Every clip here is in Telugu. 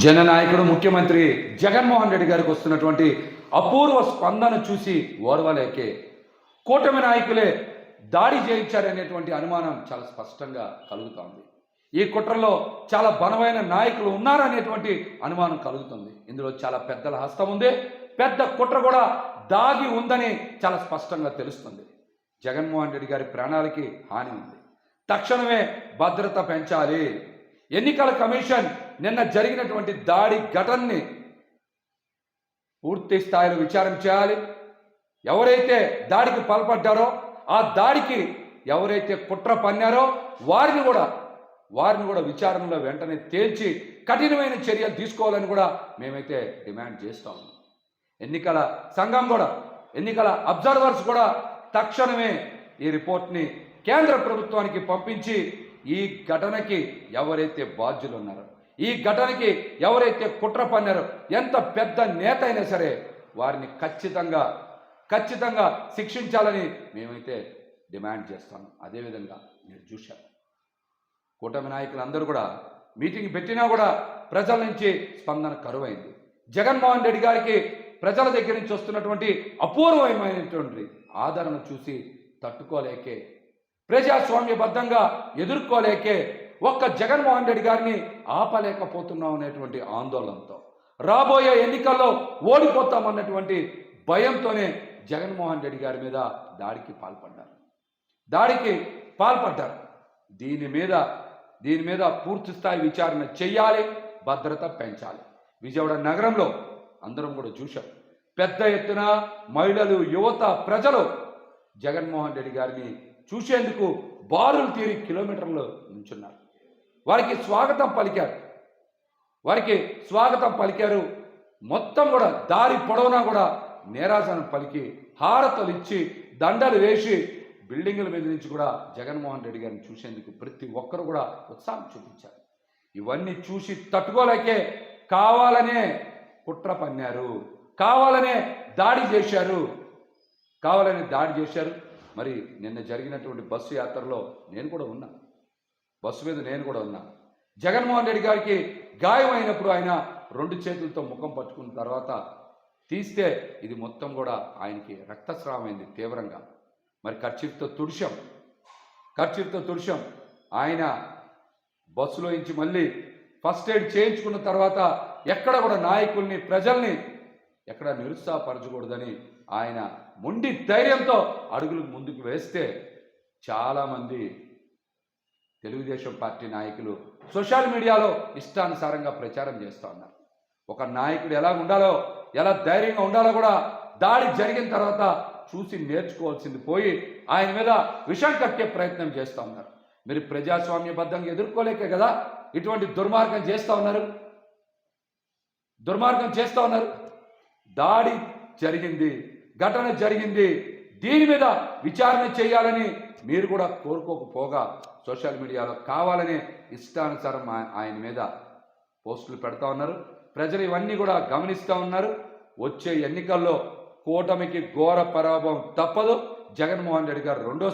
జననాయకుడు ముఖ్యమంత్రి జగన్మోహన్ రెడ్డి గారికి వస్తున్నటువంటి అపూర్వ స్పందన చూసి ఓర్వలేకే కూటమి నాయకులే దాడి చేయించారనేటువంటి అనుమానం చాలా స్పష్టంగా కలుగుతోంది. ఈ కుట్రలో చాలా బలమైన నాయకులు ఉన్నారనేటువంటి అనుమానం కలుగుతుంది. ఇందులో చాలా పెద్దల హస్తం ఉంది, పెద్ద కుట్ర కూడా దాగి ఉందని చాలా స్పష్టంగా తెలుస్తుంది. జగన్మోహన్ రెడ్డి గారి ప్రాణాలకి హాని ఉంది. తక్షణమే భద్రత పెంచాలి. ఎన్నికల కమిషన్ నిన్న జరిగినటువంటి దాడి ఘటనని పూర్తి స్థాయిలో విచారణ చేయాలి. ఎవరైతే దాడికి పాల్పడ్డారో, ఆ దాడికి ఎవరైతే కుట్ర పన్నారో వారిని కూడా విచారణలో వెంటనే తేల్చి కఠినమైన చర్యలు తీసుకోవాలని కూడా మేమైతే డిమాండ్ చేస్తాం. ఎన్నికల సంఘం కూడా, ఎన్నికల అబ్జర్వర్స్ కూడా తక్షణమే ఈ రిపోర్ట్ని కేంద్ర ప్రభుత్వానికి పంపించి ఈ ఘటనకి ఎవరైతే బాధ్యులు ఉన్నారో, ఈ ఘటనకి ఎవరైతే కుట్ర పన్నారో, ఎంత పెద్ద నేత అయినా సరే వారిని ఖచ్చితంగా శిక్షించాలని మేమైతే డిమాండ్ చేస్తాం. అదేవిధంగా మీరు చూశారు, కూటమి నాయకులందరూ కూడా మీటింగ్ పెట్టినా కూడా ప్రజల నుంచి స్పందన కరువైంది. జగన్మోహన్ రెడ్డి గారికి ప్రజల దగ్గర నుంచి వస్తున్నటువంటి అపూర్వమైనటువంటి ఆదరణ చూసి తట్టుకోలేకే, ప్రజాస్వామ్యబద్ధంగా ఎదుర్కోలేకే ఒక్క జగన్మోహన్ రెడ్డి గారిని ఆపలేకపోతున్నాం అనేటువంటి ఆందోళనతో, రాబోయే ఎన్నికల్లో ఓడిపోతామన్నటువంటి భయంతోనే జగన్మోహన్ రెడ్డి గారి మీద దాడికి పాల్పడ్డారు. దీని మీద పూర్తి స్థాయి విచారణ చెయ్యాలి, భద్రత పెంచాలి. విజయవాడ నగరంలో అందరం కూడా చూశాం, పెద్ద ఎత్తున మహిళలు, యువత, ప్రజలు జగన్మోహన్ రెడ్డి గారిని చూసేందుకు బారులు తీరి కిలోమీటర్లు నుంచున్నారు. వారికి స్వాగతం పలికారు. మొత్తం కూడా దారి పొడవునా కూడా నీరాజనం పలికి, హారతలు ఇచ్చి, దండలు వేసి, బిల్డింగుల మీద నుంచి కూడా జగన్మోహన్ రెడ్డి గారిని చూసేందుకు ప్రతి ఒక్కరు కూడా ఉత్సాహం చూపించారు. ఇవన్నీ చూసి తట్టుకోలేకే కావాలనే కుట్ర పన్నారు, కావాలనే దాడి చేశారు. మరి నిన్న జరిగినటువంటి బస్సు యాత్రలో నేను కూడా ఉన్నా, బస్సు మీద నేను కూడా ఉన్నా. జగన్మోహన్ రెడ్డి గారికి గాయమైనప్పుడు ఆయన 2 చేతులతో ముఖం పట్టుకున్న తర్వాత తీస్తే ఇది మొత్తం కూడా ఆయనకి రక్తస్రావమైంది తీవ్రంగా. మరి కర్చీఫ్తో తుడిచాం. ఆయన బస్సులో నుంచి మళ్ళీ ఫస్ట్ ఎయిడ్ చేయించుకున్న తర్వాత ఎక్కడ కూడా నాయకుల్ని, ప్రజల్ని ఎక్కడ నిరుత్సాహపరచకూడదని ఆయన మొండి ధైర్యంతో అడుగులు ముందుకు వేస్తే చాలామంది తెలుగుదేశం పార్టీ నాయకులు సోషల్ మీడియాలో ఇష్టానుసారంగా ప్రచారం చేస్తూ ఉన్నారు. ఒక నాయకుడు ఎలా ఉండాలో, ఎలా ధైర్యంగా ఉండాలో కూడా దాడి జరిగిన తర్వాత చూసి నేర్చుకోవాల్సింది పోయి ఆయన మీద విషం కక్కే ప్రయత్నం చేస్తూ ఉన్నారు. మీరు ప్రజాస్వామ్యబద్ధంగా ఎదుర్కోలేకే కదా ఇటువంటి దుర్మార్గం చేస్తూ ఉన్నారు. దాడి జరిగింది, ఘటన జరిగింది, దీని మీద విచారణ చేయాలని మీరు కూడా కోరుకోకపోగా సోషల్ మీడియాలో కావాలని ఇష్టానుసారం ఆయన మీద పోస్టులు పెడతా ఉన్నారు. ప్రజలు ఇవన్నీ కూడా గమనిస్తూ ఉన్నారు. వచ్చే ఎన్నికల్లో కూటమికి ఘోర పరాభవం తప్పదు. జగన్మోహన్ రెడ్డి గారు 2వ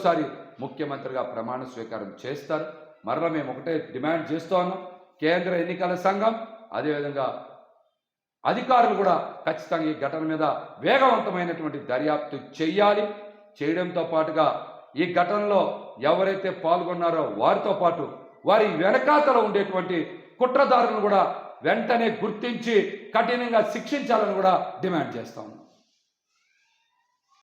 ముఖ్యమంత్రిగా ప్రమాణ స్వీకారం చేస్తారు. మరలా మేము ఒకటే డిమాండ్ చేస్తూ ఉన్నాం, కేంద్ర ఎన్నికల సంఘం అదేవిధంగా అధికారులు కూడా ఖచ్చితంగా ఈ ఘటన మీద వేగవంతమైనటువంటి దర్యాప్తు చేయడంతో పాటుగా ఈ ఘటనలో ఎవరైతే పాల్గొన్నారో వారితో పాటు వారి వెనకాతలో ఉండేటువంటి కుట్రదారులను కూడా వెంటనే గుర్తించి కఠినంగా శిక్షించాలని కూడా డిమాండ్ చేస్తా ఉన్నాం.